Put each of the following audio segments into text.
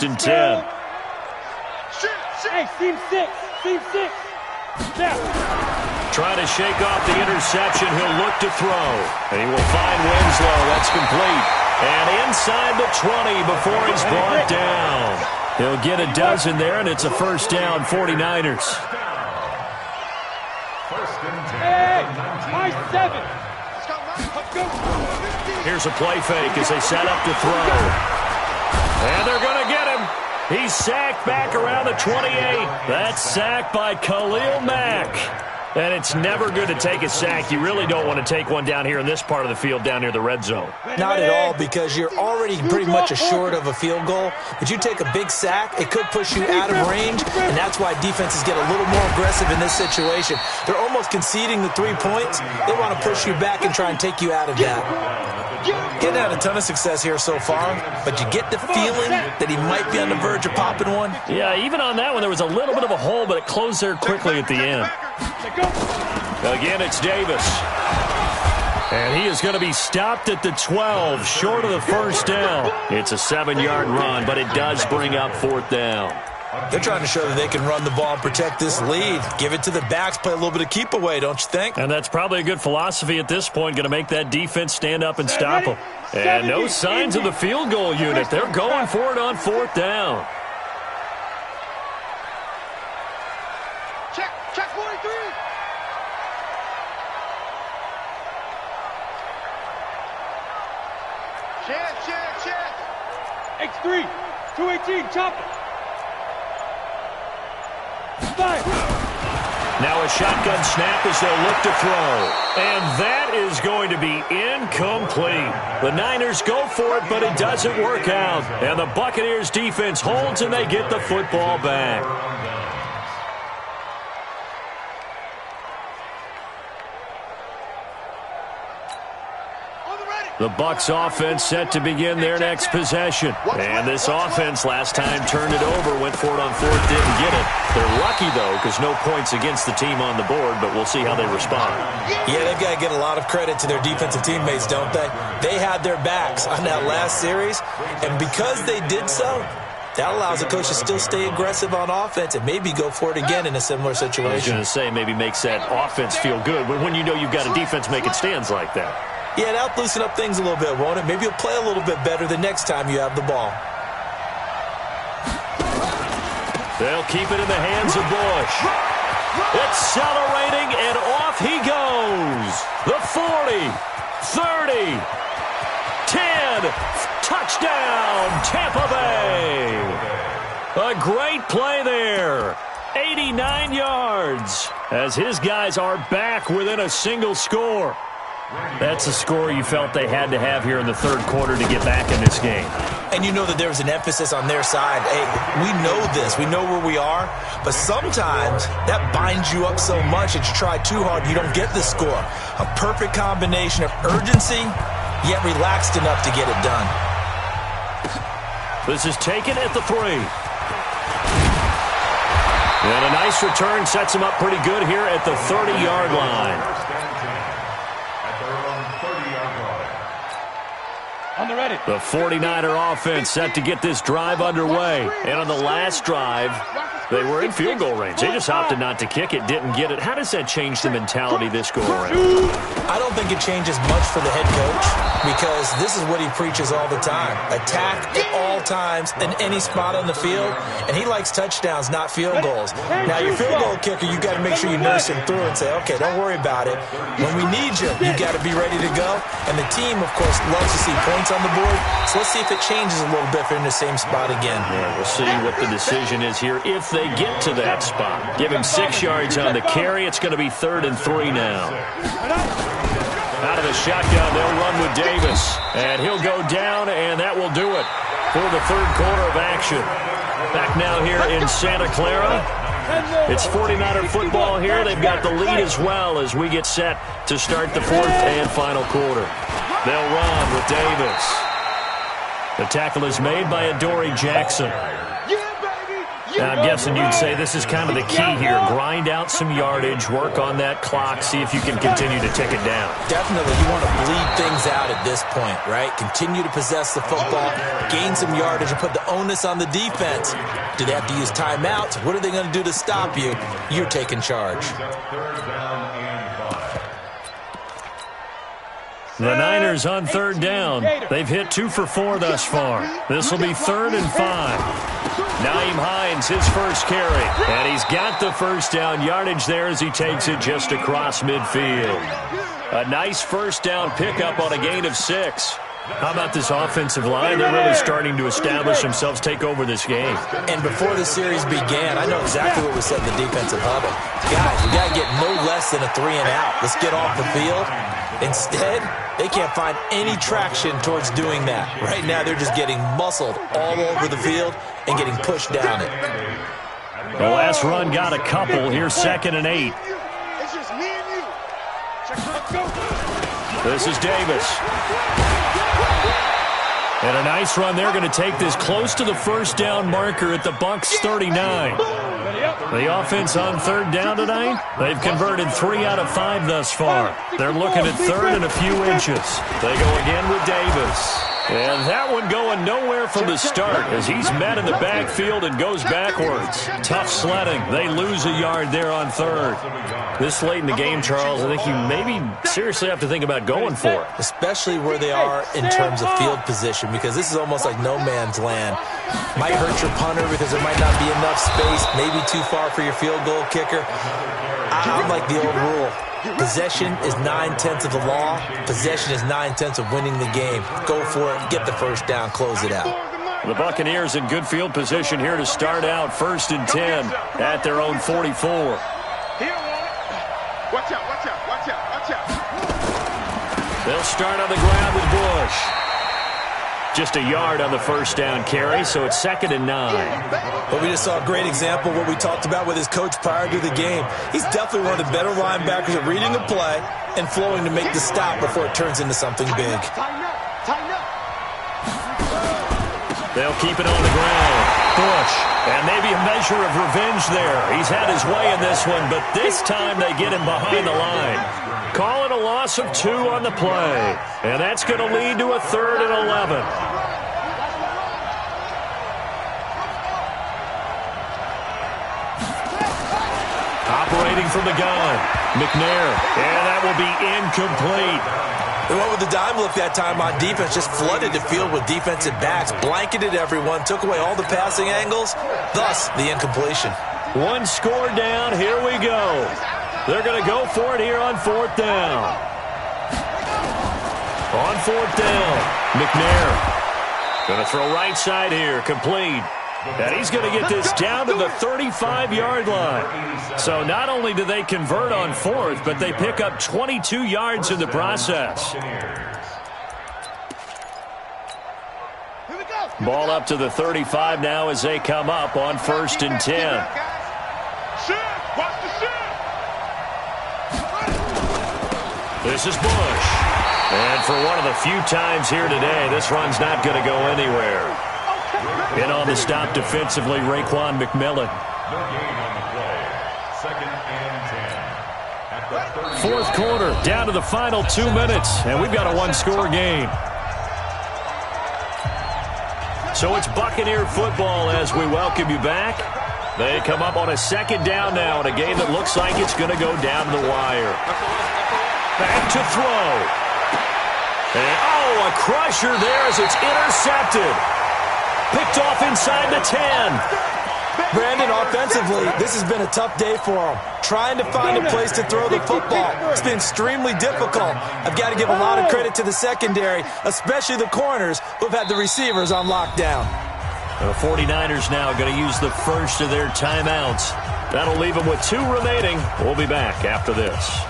1st and 10. Hey, team 6. Team 6. Now. Trying to shake off the interception. He'll look to throw. And he will find Winslow. That's complete. And inside the 20 before he's brought down. He'll get a dozen there, and it's a 1st down, 49ers. Hey, my 7. Here's a play fake as they set up to throw. And they're going to get him. He's sacked back around the 28. That's sacked by Khalil Mack. And it's never good to take a sack. You really don't want to take one down here in this part of the field down near the red zone. Not at all, because you're already pretty much assured of a field goal. But you take a big sack, it could push you out of range, and that's why defenses get a little more aggressive in this situation. They're almost conceding the 3 points. They want to push you back and try and take you out of that. Getting had a ton of success here so far, but you get the feeling that he might be on the verge of popping one. Yeah, even on that one, there was a little bit of a hole, but it closed there quickly at the end. Again, it's Davis. And he is going to be stopped at the 12, short of the 1st down. It's a 7-yard run, but it does bring up 4th down. They're trying to show that they can run the ball and protect this lead. Give it to the backs, play a little bit of keep away, don't you think? And that's probably a good philosophy at this point, going to make that defense stand up and stop them. And no signs of the field goal unit. They're going for it on 4th down. Check 43. Check. X3, 218, chop it. Now a shotgun snap as they'll look to throw. And that is going to be incomplete. The Niners go for it, but it doesn't work out. And the Buccaneers defense holds, and they get the football back. The Bucs offense set to begin their next possession. And this offense last time turned it over, went for it on 4th, didn't get it. They're lucky, though, because no points against the team on the board, but we'll see how they respond. Yeah, they've got to get a lot of credit to their defensive teammates, don't they? They had their backs on that last series, and because they did so, that allows the coach to still stay aggressive on offense and maybe go for it again in a similar situation. I was going to say, maybe makes that offense feel good, but when you know you've got a defense making stands like that. Yeah, that'll loosen up things a little bit, won't it? Maybe you'll play a little bit better the next time you have the ball. They'll keep it in the hands of Bush. Accelerating, and off he goes. The 40, 30, 10, touchdown, Tampa Bay. A great play there. 89 yards as his guys are back within a single score. That's a score you felt they had to have here in the 3rd quarter to get back in this game. And you know that there was an emphasis on their side. Hey, we know this. We know where we are. But sometimes that binds you up so much that you try too hard, you don't get the score. A perfect combination of urgency, yet relaxed enough to get it done. This is taken at the 3. And a nice return sets him up pretty good here at the 30-yard line. The 49er offense set to get this drive underway. And on the last drive, they were in field goal range. They just opted not to kick it, didn't get it. How does that change the mentality this go around? I don't think it changes much for the head coach because this is what he preaches all the time. Attack at all times in any spot on the field. And he likes touchdowns, not field goals. Now, your field goal kicker, you got to make sure you nurse him through and say, okay, don't worry about it. When we need you, you got to be ready to go. And the team, of course, loves to see points on the board. So let's see if it changes a little bit if they're in the same spot again. Yeah, we'll see what the decision is here if they get to that spot. Give him 6 yards on the carry. It's going to be 3rd and 3 now. Out of the shotgun, they'll run with Davis. And he'll go down, and that will do it for the 3rd quarter of action. Back now here in Santa Clara. It's 49er football here. They've got the lead as well as we get set to start the 4th and final quarter. They'll run with Davis. The tackle is made by Adoree Jackson. Now, I'm guessing you'd say this is kind of the key here. Grind out some yardage, work on that clock, see if you can continue to tick it down. Definitely. You want to bleed things out at this point, right? Continue to possess the football, gain some yardage, and put the onus on the defense. Do they have to use timeouts? What are they going to do to stop you? You're taking charge. The Niners on third down. They've hit 2 for 4 thus far. This will be 3rd and 5. Nyheim Hines, his first carry. And he's got the first down yardage there as he takes it just across midfield. A nice first down pickup on a gain of 6. How about this offensive line? They're really starting to establish themselves, take over this game. And before the series began, I know exactly what was said in the defensive huddle. Guys, we got to get no less than a 3 and out. Let's get off the field. Instead, they can't find any traction towards doing that. Right now, they're just getting muscled all over the field and getting pushed down it. The last run got a couple. Here's 2nd and 8. It's just me and you. Let's go. This is Davis. And a nice run. They're going to take this close to the first down marker at the Bucs 39. The offense on third down tonight, they've converted 3 out of 5 thus far. They're looking at 3rd and a few inches. They go again with Davis. And that one going nowhere from the start as he's met in the backfield and goes backwards. Tough sledding. They lose a yard there on 3rd. This late in the game, Charles, I think you maybe seriously have to think about going for it. Especially where they are in terms of field position, because this is almost like no man's land. Might hurt your punter because there might not be enough space, maybe too far for your field goal kicker. I'm like the old rule. Possession is 9/10 of the law. Possession is 9/10 of winning the game. Go for it. Get the first down. Close it out. The Buccaneers in good field position here to start out. 1st and 10 at their own 44. Watch out, watch out, watch out, watch out. They'll start on the ground with Bush. Just a yard on the first down carry, so it's 2nd and 9. But we just saw a great example of what we talked about with his coach prior to the game. He's definitely one of the better linebackers at reading a play and flowing to make the stop before it turns into something big. Tighten up, tighten up. They'll keep it on the ground. Bush, and maybe a measure of revenge there. He's had his way in this one, but this time they get him behind the line. Call it a loss of 2 on the play. And that's going to lead to a 3rd and 11. Operating from the gun, McNair. And that will be incomplete. They went with the dime look that time on defense, just flooded the field with defensive backs, blanketed everyone, took away all the passing angles, thus the incompletion. 1 score down, here we go. They're going to go for it here on 4th down. On 4th down, McNair. Going to throw right side here, complete. And he's going to get this down to the 35-yard line. So not only do they convert on 4th, but they pick up 22 yards in the process. Ball up to the 35 now as they come up on 1st and 10. This is Bush. And for one of the few times here today, this run's not going to go anywhere. In on the stop defensively, Raekwon McMillan. 4th quarter, down to the final 2 minutes, and we've got a 1-score game. So it's Buccaneer football as we welcome you back. They come up on a 2nd down now in a game that looks like it's going to go down to the wire. Back to throw. And, a crusher there as it's intercepted. Picked off inside the 10. Brandon, offensively, this has been a tough day for him. Trying to find a place to throw the football. It's been extremely difficult. I've got to give a lot of credit to the secondary, especially the corners who've had the receivers on lockdown. The 49ers now going to use the first of their timeouts. That'll leave them with 2 remaining. We'll be back after this.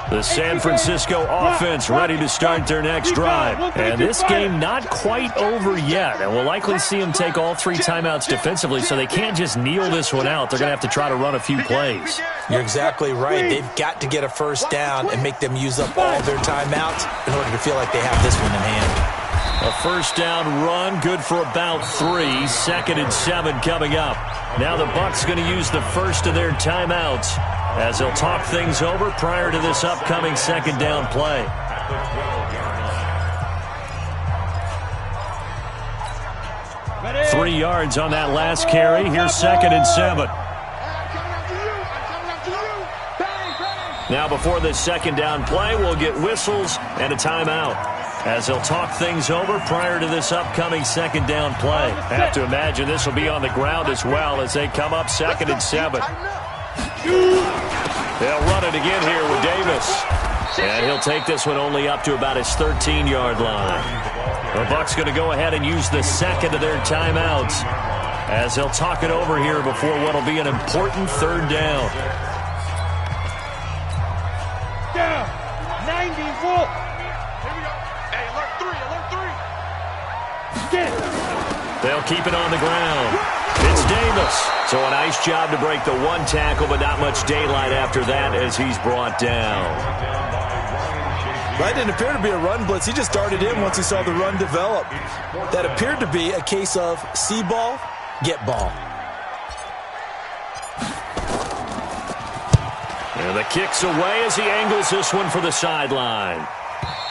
The San Francisco offense ready to start their next drive. And this game not quite over yet. And we'll likely see them take all 3 timeouts defensively, so they can't just kneel this one out. They're going to have to try to run a few plays. You're exactly right. They've got to get a first down and make them use up all their timeouts in order to feel like they have this one in hand. A first down run, good for about 3. 2nd and 7 coming up. Now the Bucs going to use the first of their timeouts as they'll talk things over prior to this upcoming 2nd down play. Ready? 3 yards on that last carry. Here's 2nd and 7. Now before this 2nd down play, we'll get whistles and a timeout as they'll talk things over prior to this upcoming 2nd down play. I have to imagine this will be on the ground as well as they come up 2nd and 7. They'll run it again here with Davis. And he'll take this one only up to about his 13-yard line. The Bucs going to go ahead and use the second of their timeouts as they'll talk it over here before what will be an important 3rd down. Down. 90 Wolf. Here we go. Hey, alert 3. Get it. They'll keep it on the ground. It's Davis. So a nice job to break the 1 tackle, but not much daylight after that as he's brought down. That didn't appear to be a run blitz. He just darted in once he saw the run develop. That appeared to be a case of see ball, get ball. And the kick's away as he angles this one for the sideline.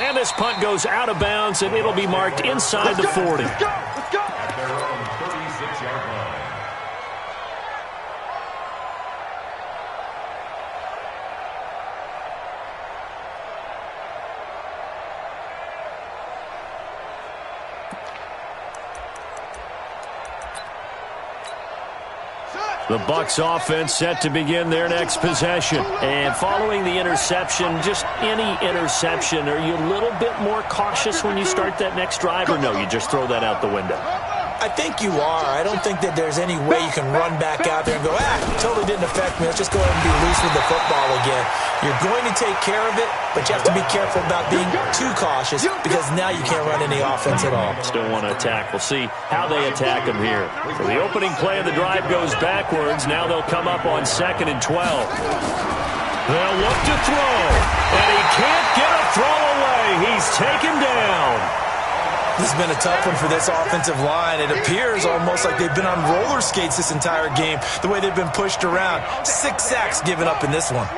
And this punt goes out of bounds, and it'll be marked inside the 40. Let's go. Let's go. At their own 36-yard line. The Bucs offense set to begin their next possession. And following the interception, just any interception, are you a little bit more cautious when you start that next drive, or no, you just throw that out the window? I think you are. I don't think that there's any way you can run back out there and go, totally didn't affect me. Let's just go ahead and be loose with the football again. You're going to take care of it, but you have to be careful about being too cautious because now you can't run any offense at all. Still want to attack. We'll see how they attack them here. So the opening play of the drive goes backwards. Now they'll come up on 2nd and 12. They'll look to throw, and he can't get a throw away. He's taken down. This has been a tough one for this offensive line. It appears almost like they've been on roller skates this entire game, the way they've been pushed around. 6 sacks given up in this one.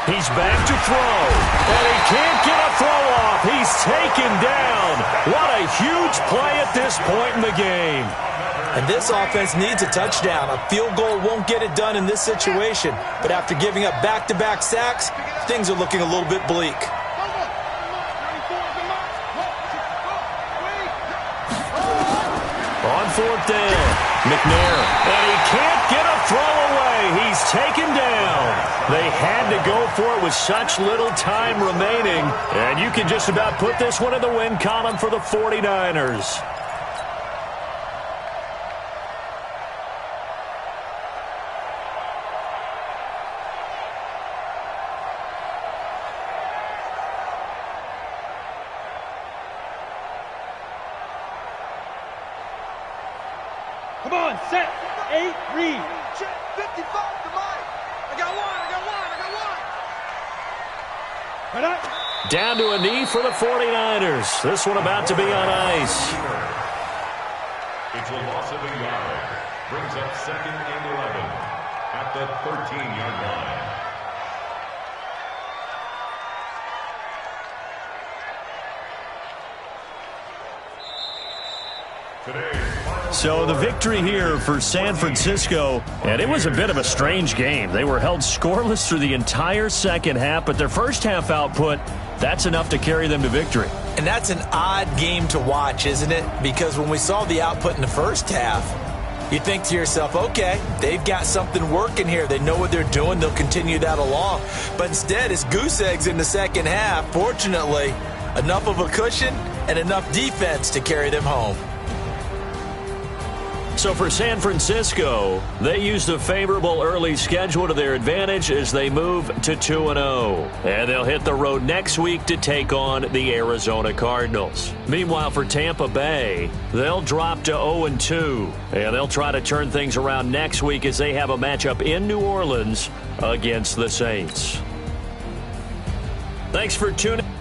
He's back to throw, and he can't get a throw off. He's taken down. What a huge play at this point in the game. And this offense needs a touchdown. A field goal won't get it done in this situation. But after giving up back-to-back sacks, things are looking a little bit bleak. On 4th down, McNair, and he can't get a throw away. He's taken down. They had to go for it with such little time remaining, and you can just about put this one in the win column for the 49ers. Come on, set. 8, read. Check. 55 to Mike. I got one. Right up. Down to a knee for the 49ers. This one about to be on ice. It's a loss of a yard. Brings up 2nd and 11 at the 13-yard line. So the victory here for San Francisco, and it was a bit of a strange game. They were held scoreless through the entire second half, but their first half output, that's enough to carry them to victory. And that's an odd game to watch, isn't it? Because when we saw the output in the first half, you think to yourself, okay, they've got something working here. They know what they're doing. They'll continue that along. But instead, it's goose eggs in the second half. Fortunately, enough of a cushion and enough defense to carry them home. So for San Francisco, they used a favorable early schedule to their advantage as they move to 2-0. And they'll hit the road next week to take on the Arizona Cardinals. Meanwhile, for Tampa Bay, they'll drop to 0-2. And they'll try to turn things around next week as they have a matchup in New Orleans against the Saints. Thanks for tuning in.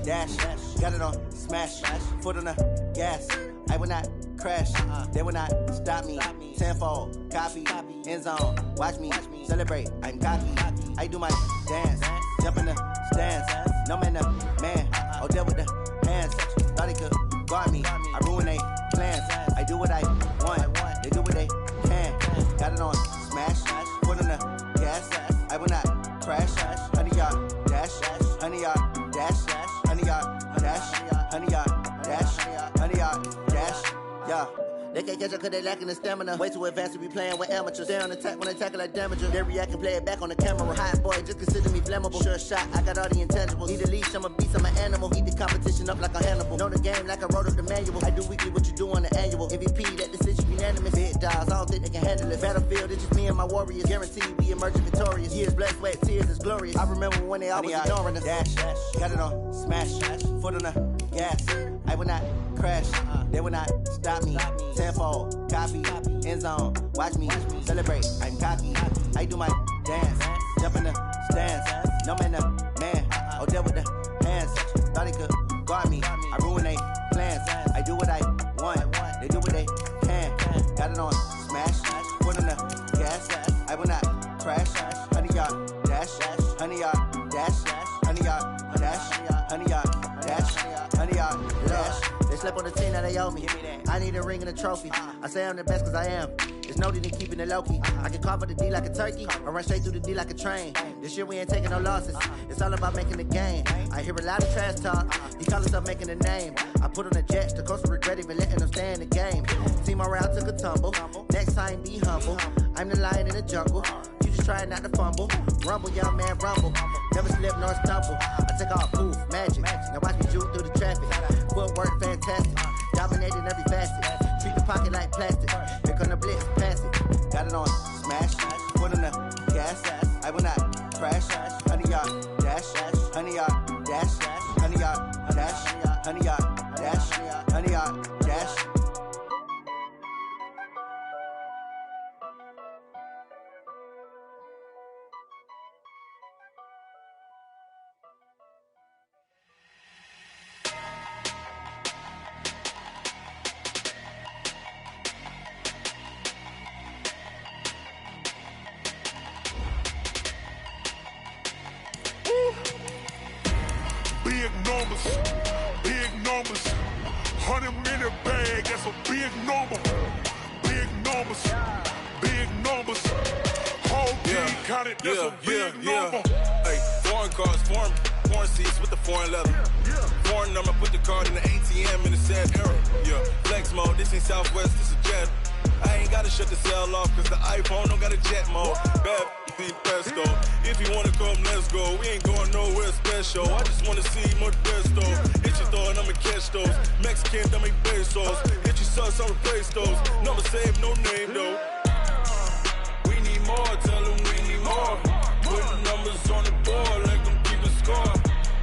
dash. Got it on smash. Foot on the gas. I will not crash. They will not stop me. Tenfold, copy, end zone. Watch me celebrate. I'm cocky. I do my dance. Jump in the stands. No man, the man. Oh, there with the hands. Thought he could guard me. I ruin they plans. I do what I want. They do what they can. Got it on smash. Foot on the gas. I will not crash. 100-yard dash. 100-yard dash. 100-yard dash. 100-yard dash. 100-yard dash. Yeah. They can't catch up cause they lacking the stamina. Way too advanced to be playing with amateurs. Stay on attack when they tackle like damager. They react and play it back on the camera. Hot boy, just consider me flammable. Sure shot, I got all the intangibles. Need a leash, I'm a beast, I'm an animal. Eat the competition up like a Hannibal. Know the game like I wrote up the manual. I do weekly what you do on the annual. MVP, that decision unanimous. Big dogs, I don't think they can handle it. Battlefield, it's just me and my warriors. Guaranteed we emerging victorious. Years, blood, sweat, tears, it's glorious. I remember when they always ignoring us. Dash, got it on smash. Foot on the gas. I will not crash. They will not stop me. Tenfold, copy, end zone. Watch me celebrate. I'm cocky. I do my dance. Jump in the stands. No man, the man. Oh, there with the hands. Thought he could guard me. I ruin they plans. I do what I want. They do what they can. Got it on smash. Foot on the gas. I will not crash. 100-yard dash. 100-yard dash. 100-yard dash. 100-yard dash. 100-yard dash. They slept on the team that they owe me. I need a ring and a trophy. I say I'm the best cause I am. It's noted in keeping it low-key. I can carve up the D like a turkey or run straight through the D like a train. This year we ain't taking no losses. It's all about making the game. I hear a lot of trash talk. He call himself making a name. I put on the Jets. The coach will regret even letting them stay in the game. Team around took a tumble. Next time be humble. I'm the lion in the jungle. You just try not to fumble. Rumble, young man, rumble. Never slip nor stumble. I take off poof, magic. Now watch me juke through the traffic. Footwork fantastic. Dominating every facet. Treat the pocket like plastic. Here come the blitz, pass it. Got it on smash. Foot on the gas. I will not crash. 100-yard dash. 100-yard dash. 100-yard dash. 100-yard dash. 100-yard dash. Big numbers, 100-minute bag, that's a big number. Big numbers, whole team counted, that's a big number. Hey, foreign cars, foreign seats with the foreign leather. Foreign number, put the card in the ATM in the sad era. Yeah, flex mode, this ain't Southwest, this is jet. I ain't gotta shut the cell off, cause the iPhone don't got a jet mode. Bad pesto. If you wanna come, let's go. We ain't going nowhere special. I just wanna see more desto. Hit your thought, I'ma catch those. Mexican, don't make pesos. Hit your sauce, I'll replace those. Number save, no name though. We need more, tell them we need more. Putting numbers on the board, like them keep a score.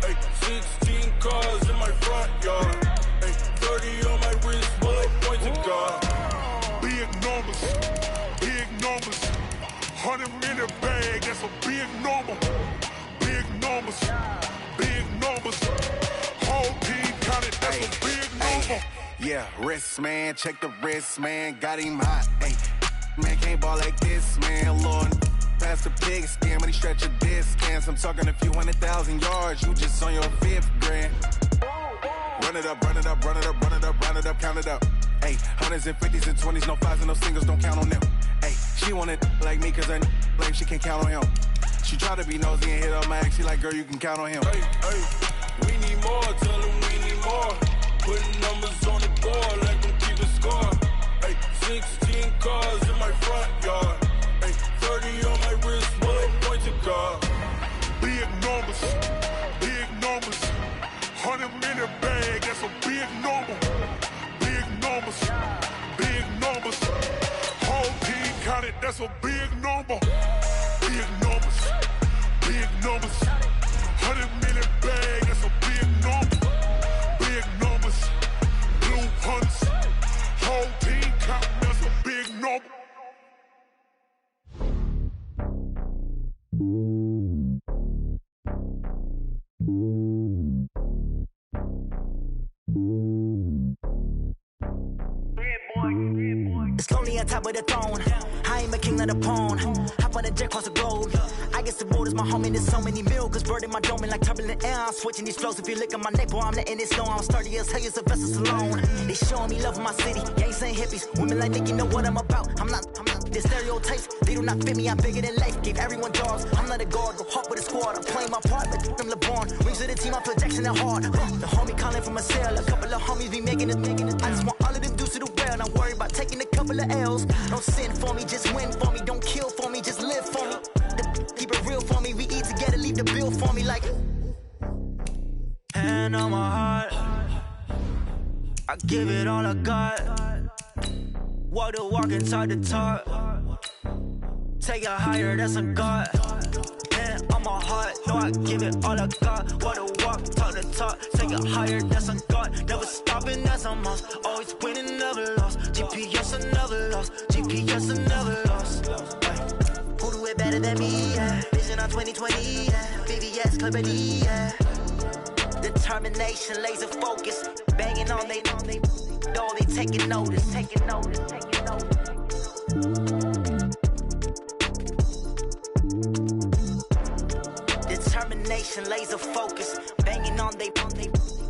Hey, 16 cars in my front yard. Hey, 30 on my wrist, bullet points of God. Big numbers, 100-minute bag, that's a big number. Big numbers, whole team counted, that's a big number. Yeah, wrist man, check the wrist man, got him hot. Ay, man can't ball like this, man. Lord, past the pig skin when he stretch a distance. I'm talking a few 100,000 yards, you just on your 5th grand. Run it up, count it up. Ay, hundreds and 50s and 20s, no 5s and no singles, don't count on them. Ay, she want it like me cause her blame, she can't count on him. She try to be nosy and hit up my ex, she like, girl, you can count on him. Hey, we need more, tell them we need more. Putting numbers on the board, like them keep a score. Hey, 16 cars in my front yard. Hey, 30 on my wrist, bullet points of God. Big numbers, 100-minute bag, that's a big number. Big numbers, whole team counted, that's a big number. Big numbers, 100-minute bag, that's a big number. Big numbers, blue hunts, whole team counting, that's a big number. on top of the throne. I ain't a king of the pawn. Hop on a jet across the globe. I guess the world is my home and there's so many milk. Bird in my dome and like turbulent air. I'm switching these flows. If you look at my neck, boy, I'm letting it snow. I'm sturdy as hell, as a vessel alone. They showing me love in my city. Gangs ain't hippies. Women like Nick, you know what I'm about. I'm not the stereotypes. They do not fit me. I'm bigger than life. Gave everyone jobs. I'm not a guard. Go hard with a squad. I'm playing my part, but I'm LeBron. Rings to the team. I'm projecting it hard. The homie calling from a cell. A couple of homies be making it. I just want all of them dudes to do well. Not worry about taking a couple of L's. Don't sin for me, just win for me. Don't kill for me, just live for me. Keep it real for me. We eat together, leave the bill for me like. Hand on my heart, I give it all I got. Walk the walk inside the talk. Take it higher, that's a God. Hand on my heart, no, I give it all I got. Walk the walk, talk the talk. Take it higher, that's a God. Never stopping, that's a must. Always winning, never lost. GPS, I never lost. GPS, I never lost. Who do it better than me? Yeah. Vision on 2020, yeah. VVS, Clarity, yeah. Determination, laser focus. Banging on they know they taking notice. Determination, laser focus. Banging on they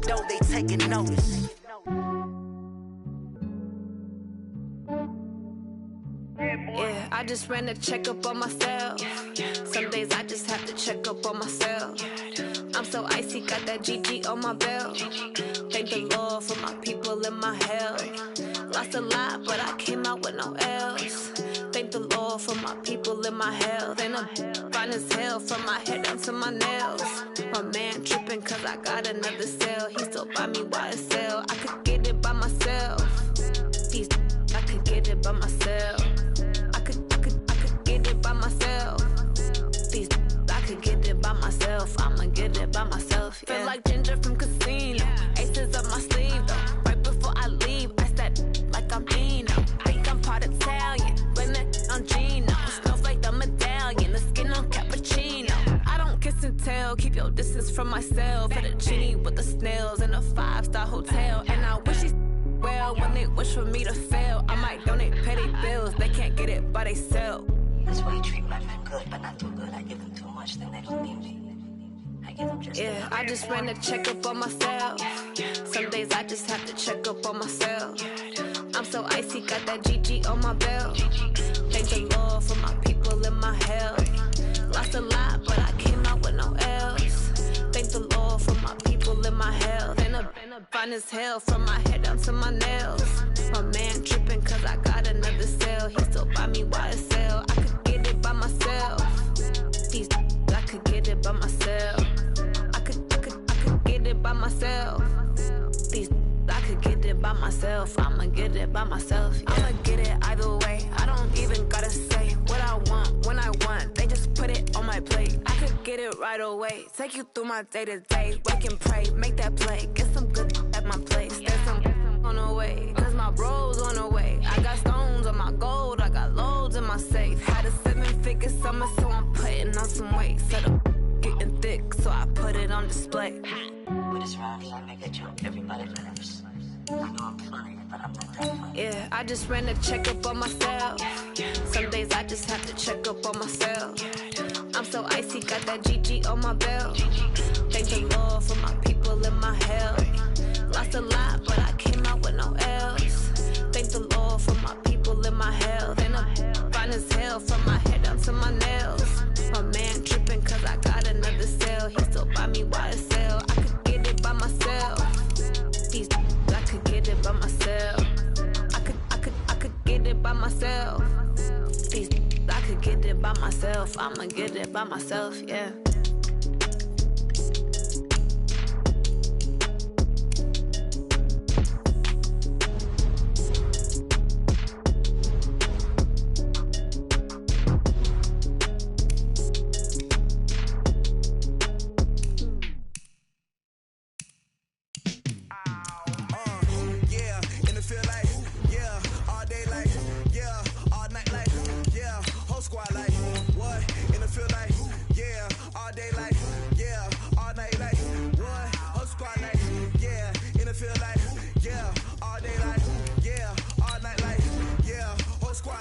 know they taking notice. Yeah, I just ran a checkup on myself. Some days I just have to check up on myself. I'm so icy, got that GG on my belt. Thank the Lord for my people in my health. Lost a lot, but I came out with no L's. Thank the Lord for my people in my health. And I'm fine as hell from my head down to my nails. My man tripping cause I got another cell. He still buy me YSL. I could get it by myself. I could get it by myself. I could get it by myself. I could get it by myself. I'ma get it by myself. Yeah. Feel like Ginger from Casino. Aces up my sleeve though. Right before I leave, I said like I'm Dino. Think I'm part Italian, blame that on Gino. Snowflake the medallion, the skin on cappuccino. I don't kiss and tell, keep your distance from myself. At a genie with the snails in a 5-star hotel. And I wish he well when they wish for me to fail. I might donate petty bills, they can't get it by they self. That's why you treat my men good, but not too good. I give them too much, then they don't need me. I give them just yeah, I just ran a checkup on myself. Some days I just have to check up on myself. I'm so icy, got that GG on my belt. Thank the Lord for my people in my health. Lost a lot, but I came out with no L's. Thank the Lord for my people in my health. And I'm fine as hell from my head down to my nails. My man tripping cause I got another cell. He still buy me YSL. I could get it by myself. I could get it by myself. I could get it by myself. I could get it by myself. I'ma get it by myself. Yeah. I'ma get it either way. I don't even gotta say what I want when I want. They just put it on my plate. I could get it right away. Take you through my day to day. Wake and pray, make that play. Get some good at my place. There's some on the way, cause my bro's on the way. I got stones on my gold. I got loads in my safe. Had a 7-figure summer, so I'm putting on some weight. Set up getting thick, so I put it on display. With this round here, I make it jump. Everybody laughs. I know I'm funny, but I'm not that funny. Yeah, I just ran a checkup on myself. Some days I just have to check up on myself. I'm so icy, got that GG on my belt. Thank the Lord for my people in my health. Lost a lot, but I came out with no L's. Thank the Lord for my people in my health. And I'm fine as hell from my head down to my nails. My man tripping cause I got another cell. He still buy me YSL. I could get it by myself. I could get it by myself. I could get it by myself. I could get it by myself. I'ma get it by myself, yeah. Feel like, yeah, all day like, yeah, all night like, yeah, whole squad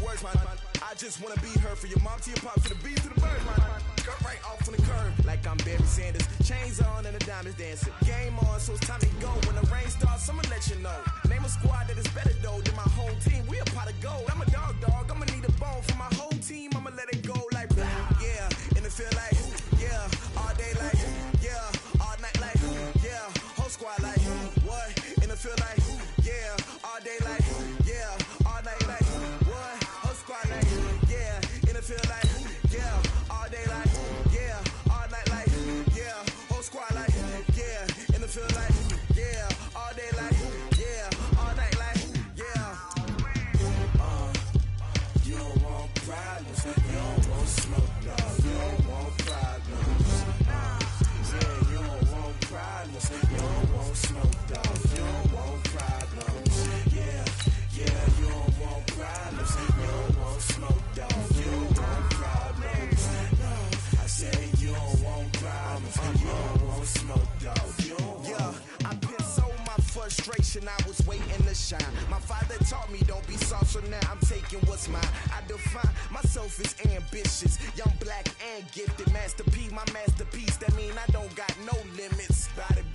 words, man. I just wanna be her, for your mom to your pop, for the beat to the bird, man. Cut right off on the curb, like I'm Barry Sanders. Chains on and the diamonds dancing. Game on, so it's time to go. When the rain starts, I'ma let you know. Name a squad that is better though than my home team. We a pot of gold. I'm a dog. I'ma need a bone for my whole team. I'ma let it go like yeah, and it feel like yeah, all day like yeah, all night like yeah, whole squad like what? And it feel like yeah, all day like yeah, all night like what? Whole squad like yeah, and it feel like yeah, all day like yeah, all night like yeah, whole squad like yeah, and it feel like yeah, all day like yeah, all night like yeah. You don't want problems, you don't want smoke, dog. You don't want problems. Yeah, you don't want problems, you don't want smoke, dog. You don't want problems. Yeah, you don't want problems, you don't want smoke, dog. You don't want problems. No, I say you don't want problems, you don't want smoke, dog. You don't want. Yeah, I pissed so my frustration, I was waiting to shine. My father taught me don't be soft, so now I'm taking what's mine. I define myself as ambitious, young, black, and gifted. Master P, my masterpiece, that mean I don't got no limits. Bout it,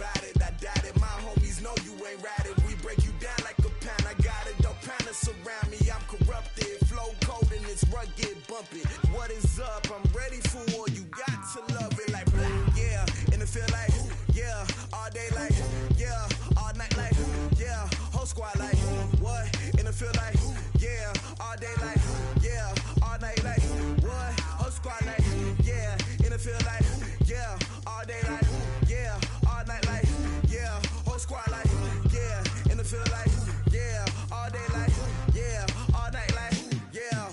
I doubt it. My homies know you ain't ratted. We break you down like a pound. I got it, don't pound to surround me. I'm corrupted, flow cold and it's rugged, bumpy. What is up? I'm ready for war. You got to love it like yeah, and it feel like yeah, all day like yeah, all night like yeah, whole squad like what? And it feel like yeah, all day like yeah, all night like what? Whole squad like yeah, and it feel like yeah, all day like yeah, all night like yeah, whole squad like yeah, and it feel like yeah, all day like yeah, all night like yeah.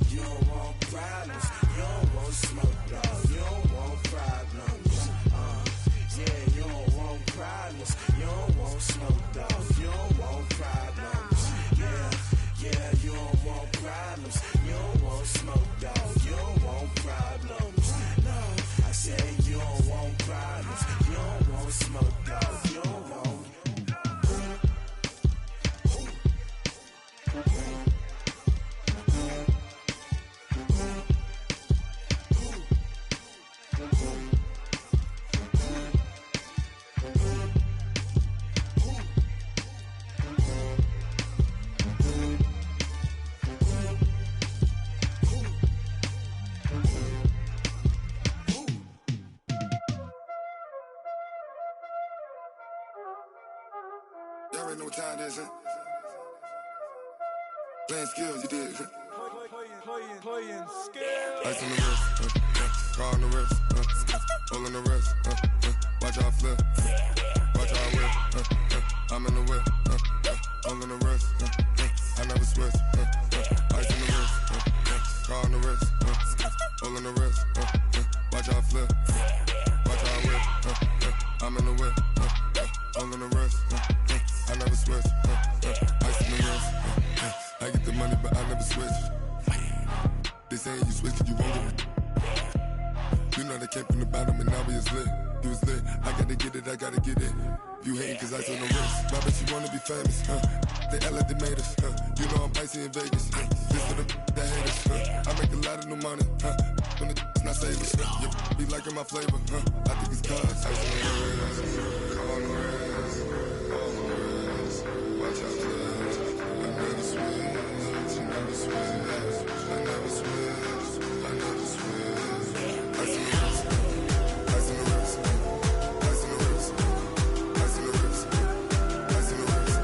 You don't want problems, you don't want smoke, dog. You don't want problems. Yeah, you don't want problems, you don't want smoke, dog. You don't want problems. Yeah, you don't want problems, you don't want smoke, dog. You don't want problems. No, I say you don't want problems, you don't want smoke, dog. You don't want. Y'all already know what time it is, huh? Playing skills, you did. Playing skills. Ice on the wrist, car on the wrist, hole in the wrist, watch how I flip, watch how I whip, I'm in the whip, hole in the wrist, I never switch, ice on the wrist, car on the wrist, hole in the wrist, watch how I flip, watch how I whip, I'm in the whip, hole in the wrist, I never switch, ice in the wrist, I get the money but I never switch. They saying you switch cause you won't get it. You know they came from the bottom and now we is lit. You was lit, I gotta get it, I gotta get it. You hating cause ice on the wrist. My bitch, you wanna be famous, They act like they made us, You know I'm icy in Vegas, This for the that hate us, I make a lot of new money, When the not savers, Be liking my flavor, I think it's cause ice on the wrist, on the wrist, on the wrist. Watch out, please. I never switch, I never switch. I never switch, I never switch. Ice in the wrist, ice in the wrist, ice in the wrist, ice in the wrist, ice in the wrist,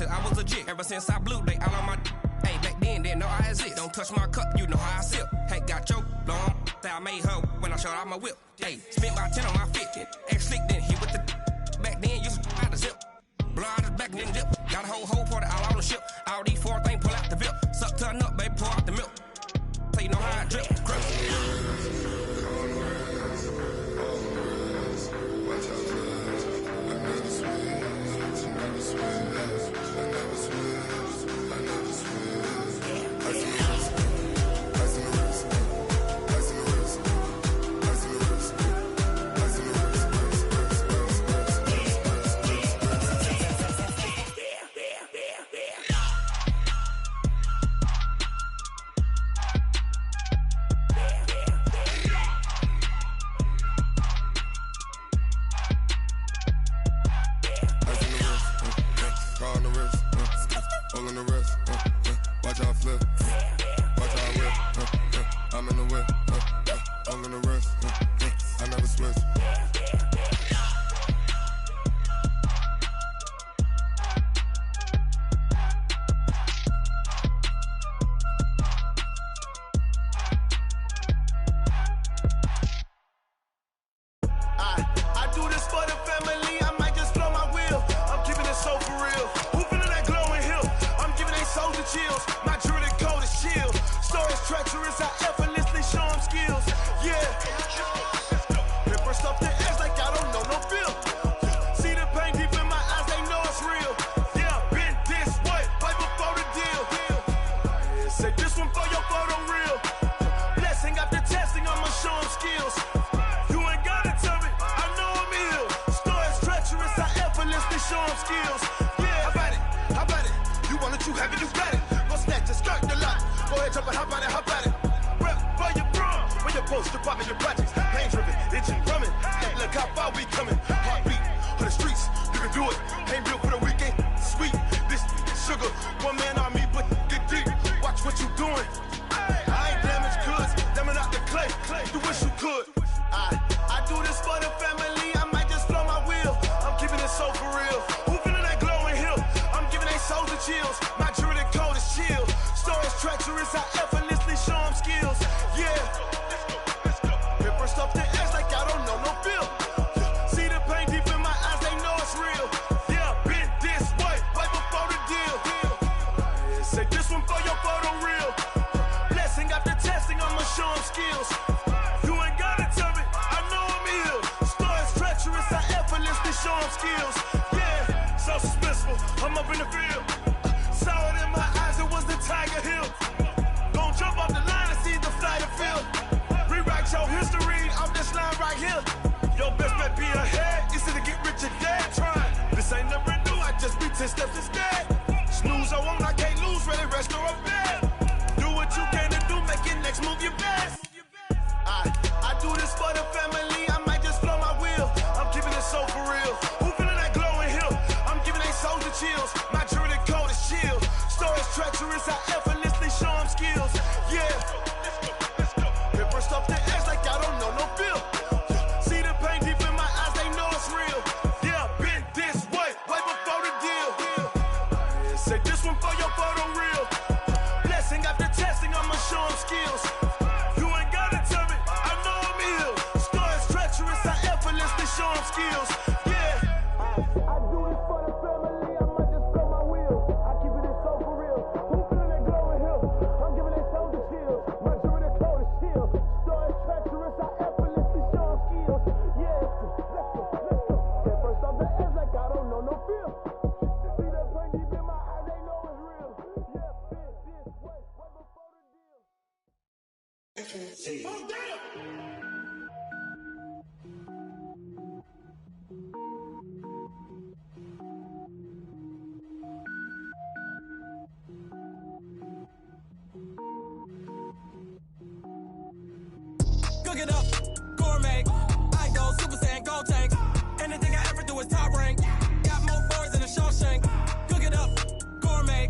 I was legit. Ever since I blew, they all on my. Hey, back then, didn't know I exist. Don't touch my cup, you know how I sip. Hey, got choked, long. I made her when I showed out my whip. Hey, spent about 10 on my fit. Ex-slick, then hit with the. Back then, used to out the zip. Blow out the back, then dip. Got a whole party all on the ship. All these four things, pull out the VIP. Suck, turn up, baby, pour out the milk. So you know how I drip. Watch out, treacherous, I effortlessly show them skills. Yeah. Hit burst off the edge like I don't know no feel. See the pain deep in my eyes, they know it's real. Yeah, been this way, right before the deal. Say this one for your photo real. Blessing after testing, I'ma show them skills. You ain't gotta tell me, I know I'm ill. Stories treacherous, I effortlessly show them skills. Yeah, how about it? You want it, you have it, you got it. Go snatch it, skirt the lot. Go ahead, jump it, how about it? Rep for your brum, for your poster, popping your projects. Pain driven, itching, drumming. Look how far we coming. Heartbeat for the streets, you can do it. Ain't built for the weekend, sweet. This sugar, one man army, but get deep. Watch what you doing. I ain't damaged goods, damn out the clay. You wish you could. I do this for the family. I might just blow my wheel. I'm keeping it so for real. Who feeling that glowing hill? I'm giving they souls the chills. My jewelry code is chill. Stories treacherous, I effortlessly show them skills. Yeah. Hit first off the edge like I don't know no feel. See the pain deep in my eyes, they know it's real. Yeah, been this way, right before the deal. Say this one for your photo real. Blessing after testing, I'ma show them skills. You ain't gotta tell me, I know I'm ill. Stories treacherous, I effortlessly show them skills. Yeah, so suspenseful, I'm up in the field. Saw it in my eyes, it was the Tiger Hill. Gon' jump off the line and see the flight of field. Rewrite your history off this line right here. Your best bet be ahead, easy to get rich or dead. Trying, this ain't never new, I just be 10 steps instead. Snooze I won't, I can't lose, ready, rest or up bed. Do what you can to do, make your next move your best. I do this for the family, I might just blow my wheel. I'm keeping it so for real. Who feeling that glowing hill? I'm giving they souls the chills. My jewelry code is chill. Stories treacherous, I effortlessly show them skills. Yeah. Hit burst off the edge like I don't know no feel. See the pain deep in my eyes, they know it's real. Yeah, been this way, right before the deal. Say this one for your photo real. Blessing after testing, I'ma show them skills. You ain't gotta tell me, I know I'm ill. Stories treacherous, I effortlessly show them skills. Yeah. I do this for the family, I might just blow my wheel. I keep it so for real. Who feeling that glowing hill? I'm giving they souls the chills. My jewelry code is chill. Stories treacherous, I effortlessly show them skills. Yeah, let's go. Hit first off the edge like I don't know no feel. See that pain deep in my eyes, they know it's real. Yeah, been this way, right before the deal. Cook it up, gourmet. I go Super Saiyan, go tank. Anything I ever do is top rank. Got more boards than a Shawshank. Cook it up, gourmet.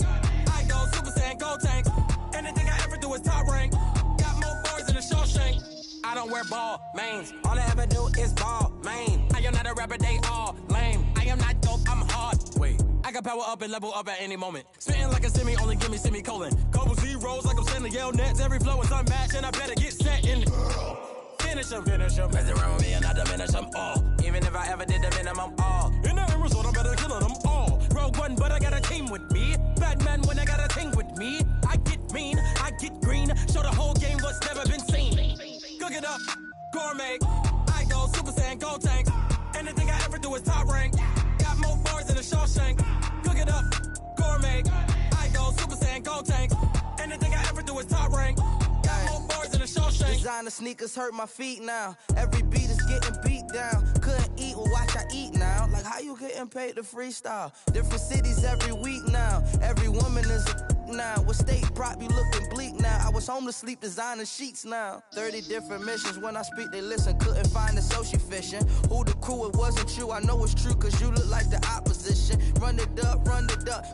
I go Super Saiyan, go tank. Anything I ever do is top rank. Got more boards than a Shawshank. I don't wear ball mains. All I ever do is ball main. I am not a rapper, they all lame. I am not dope, I'm hard. Wait, I can power up and level up at any moment. Spitting like a semi, only give me semicolon. Couple zeros like I'm sending Yale Nets. Every flow is unmatched and I better get set in. Finish them. Mess around with me and I diminish them all. Even if I ever did the minimum all. In the end result, I'm better killing them all. Rogue One, but I got a team with me. Batman when I got a team with me. I get mean, I get green. Show the whole game what's never been seen. Cook it up, gourmet. I go Super Saiyan, go tank. Anything I ever do is top rank. Got more bars than a Shawshank. Cook it up, gourmet. I go Super Saiyan, go tank. Anything I ever do is top rank. Got more bars than a Shawshank. Designer sneakers hurt my feet now. Every beat is getting beat down. Couldn't eat, well watch I eat now. Like how you getting paid to freestyle? Different cities every week now. Every woman is a now. What state prop you looking bleak now? I was home to sleep designing sheets now. 30 different missions. When I speak they listen. Couldn't find the social fishing. Who the crew, it wasn't you. I know it's true cause you look like the opposition. Run it up.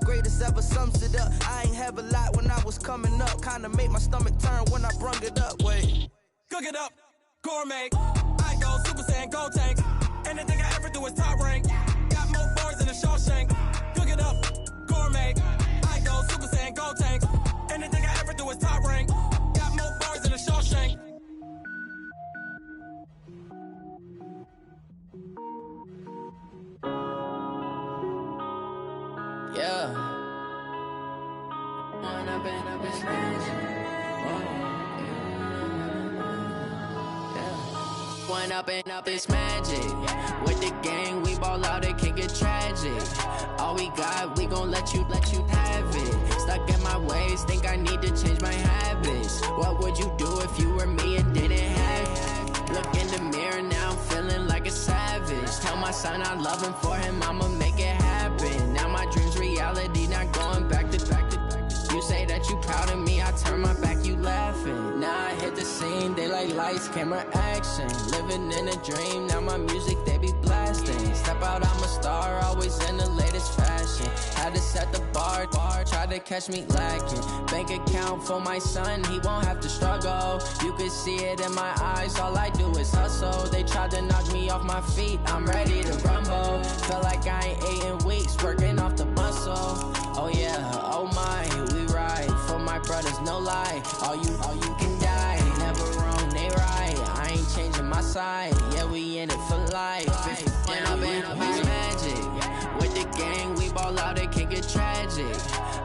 Greatest ever sums it up. I ain't have a lot when I was coming up. Kinda made my stomach turn when I brung it up. Wait. Cook it up, gourmet. I go Super Saiyan, go tank. Anything I ever do is top rank. Got more bars than a Shawshank. Cook it up, gourmet. I go Super Saiyan, go tank. Anything I ever do is top rank. Got more bars than a Shawshank. Yeah. Wanna been a bitch. one up and up, it's magic. With the gang, we ball out, it can get tragic. All we got, we gon' let you have it. Stuck in my ways, think I need to change my habits. What would you do if you were me and didn't have it? Look in the mirror, now I'm feeling like a savage. Tell my son I love him, for him I'ma make it happen. Now my dream's reality, not going back to back to back. You say that you proud of me, I turn my back, you laughing. Now I hit the scene, they like lights, camera, action. Living in a dream, now my music, they be blasting. Step out, I'm a star, always in the latest fashion. Had to set the bar, try to catch me lacking. Bank account for my son, he won't have to struggle. You can see it in my eyes, all I do is hustle. They tried to knock me off my feet, I'm ready to rumble. Feel like I ain't ate in weeks, working off the muscle. Oh yeah, oh my, we ride for my brothers, no lie. All you can die, never wrong, they right. I ain't changing my side, yeah, we in it for life. When up and up, it's magic. With the gang, we ball out, it can get tragic.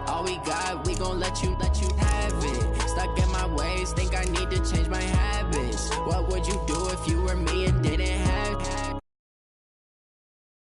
All we got, we gon' let you have it. Stuck in my ways, think I need to change my habits. What would you do if you were me